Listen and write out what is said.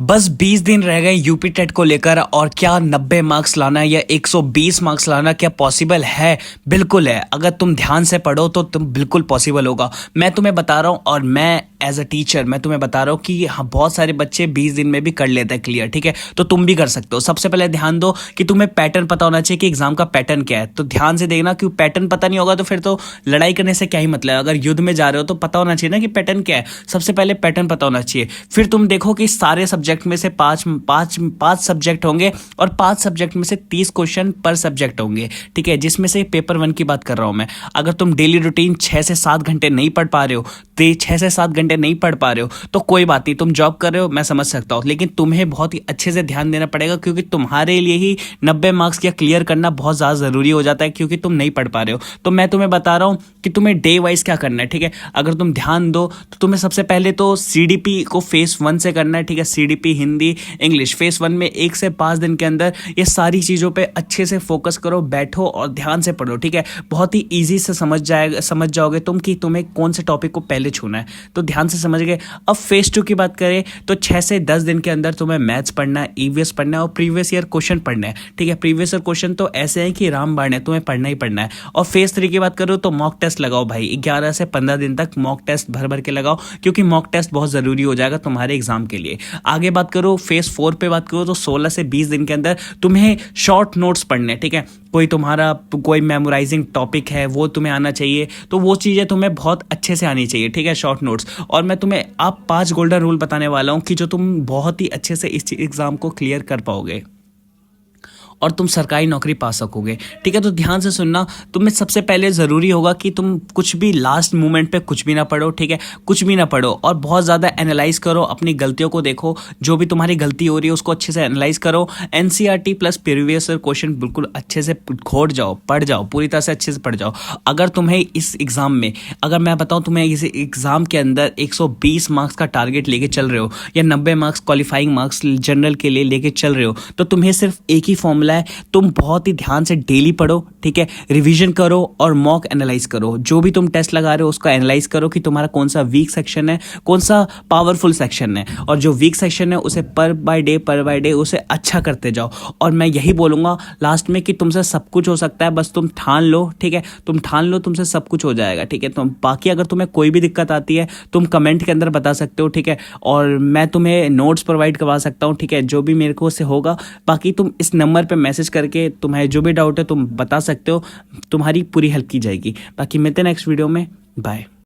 बस 20 दिन रह गए यूपी टेट को लेकर और क्या 90 मार्क्स लाना या 120 मार्क्स लाना क्या पॉसिबल है? बिल्कुल है। अगर तुम ध्यान से पढ़ो तो तुम बिल्कुल पॉसिबल होगा। मैं तुम्हें बता रहा हूँ और मैं एज अ टीचर मैं तुम्हें बता रहा हूँ कि हाँ, बहुत सारे बच्चे 20 दिन में भी कर लेते हैं क्लियर। ठीक है, तो तुम भी कर सकते हो। सबसे पहले ध्यान दो कि तुम्हें पैटर्न पता होना चाहिए कि एग्जाम का पैटर्न क्या है। तो ध्यान से देखना, क्यों पैटर्न पता नहीं होगा तो फिर तो लड़ाई करने से क्या ही मतलब है। अगर युद्ध में जा रहे हो तो पता होना चाहिए ना कि पैटर्न क्या है। सबसे पहले पैटर्न पता होना चाहिए। फिर तुम देखो कि सारे सब्जेक्ट में से पांच पांच पांच सब्जेक्ट होंगे और 5 सब्जेक्ट में से 30 क्वेश्चन पर सब्जेक्ट होंगे। ठीक है, जिसमें से पेपर 1 की बात कर रहा हूं मैं। अगर तुम डेली रूटीन 6 से 7 घंटे नहीं पढ़ पा रहे हो, 6 से 7 घंटे नहीं पढ़ पा रहे हो तो कोई बात नहीं, तुम जॉब कर रहे हो, मैं समझ सकता हूं। लेकिन तुम्हें बहुत ही अच्छे से ध्यान देना पड़ेगा, क्योंकि तुम्हारे लिए ही 90 मार्क्स का क्लियर करना बहुत ज़्यादा ज़रूरी हो जाता है, क्योंकि तुम नहीं पढ़ पा रहे हो। तो मैं तुम्हें बता रहा हूं कि तुम्हें डे वाइज क्या करना है। ठीक है, अगर तुम ध्यान दो तो तुम्हें सबसे पहले तो सीडीपी को फेस 1 से करना है। ठीक है, सीडीपी हिंदी इंग्लिश फेस 1 में 1 से 5 दिन के अंदर ये सारी चीज़ों पे अच्छे से फोकस करो, बैठो और ध्यान से पढ़ो। ठीक है, बहुत ही ईजी से समझ जाओगे तुम कि तुम्हें कौन से टॉपिक को पहले छूना है। तो ध्यान से समझ गए। अब फेस 2 की बात करें तो 6 से 10 दिन के अंदर तुम्हें मैथ्स पढ़ना है, ईवीएस पढ़ना है और प्रीवियस ईयर क्वेश्चन पढ़ना है। ठीक है, प्रीवियस ईयर क्वेश्चन तो ऐसे हैं कि रामबाण है, तुम्हें पढ़ना ही पढ़ना है। और फेस 3 की बात करो तो मॉक टेस्ट लगाओ भाई, 11 से 15 दिन तक मॉक टेस्ट भर भर के लगाओ, क्योंकि मॉक टेस्ट बहुत ज़रूरी हो जाएगा तुम्हारे एग्जाम के लिए। आगे बात करो फेस 4 पे बात करो तो 16 से 20 दिन के अंदर तुम्हें शॉर्ट नोट्स पढ़ने। ठीक है, कोई मेमोराइजिंग टॉपिक है वो तुम्हें आना चाहिए, तो वो चीज़ें तुम्हें बहुत अच्छे से आनी चाहिए। ठीक है, शॉर्ट नोट्स। और मैं तुम्हें आप 5 गोल्डन रूल बताने वाला हूँ कि जो तुम बहुत ही अच्छे से इस एग्ज़ाम को क्लियर कर पाओगे और तुम सरकारी नौकरी पा सकोगे। ठीक है, तो ध्यान से सुनना। तुम्हें सबसे पहले ज़रूरी होगा कि तुम कुछ भी लास्ट मोमेंट पे कुछ भी ना पढ़ो। ठीक है, कुछ भी ना पढ़ो और बहुत ज़्यादा एनालाइज करो, अपनी गलतियों को देखो, जो भी तुम्हारी गलती हो रही है उसको अच्छे से एनालाइज करो। NCERT plus previous year question बिल्कुल अच्छे से घोट जाओ, पढ़ जाओ, पूरी तरह से अच्छे से पढ़ जाओ। अगर तुम्हें इस एग्ज़ाम में, अगर मैं बताऊँ तुम्हें इस एग्ज़ाम के अंदर 120 मार्क्स का टारगेट लेके चल रहे हो या 90 मार्क्स क्वालिफाइंग मार्क्स जनरल के लिए लेके चल रहे हो, तो तुम्हें सिर्फ एक ही फॉर्मूला है। तुम बहुत ही ध्यान से डेली पढ़ो। ठीक है, रिवीजन करो और मॉक एनालाइज करो। जो भी तुम टेस्ट लगा रहे हो उसका एनालाइज करो कि तुम्हारा कौन सा वीक सेक्शन है, कौन सा पावरफुल सेक्शन है, और जो वीक सेक्शन है उसे पर बाय डे उसे अच्छा करते जाओ। और मैं यही बोलूँगा लास्ट में कि तुमसे सब कुछ हो सकता है, बस तुम ठान लो। ठीक है, तुम ठान लो, तुमसे सब कुछ हो जाएगा। ठीक है, तो बाकी अगर तुम्हें कोई भी दिक्कत आती है तुम कमेंट के अंदर बता सकते हो। ठीक है, और मैं तुम्हें नोट्स प्रोवाइड करवा सकता हूँ। ठीक है, जो भी मेरे को से होगा। बाकी तुम इस नंबर पे मैसेज करके तुम्हें जो भी डाउट है तुम बता सकते हो, तुम्हारी पूरी हेल्प की जाएगी। बाकी मिलते हैं नेक्स्ट वीडियो में। बाय।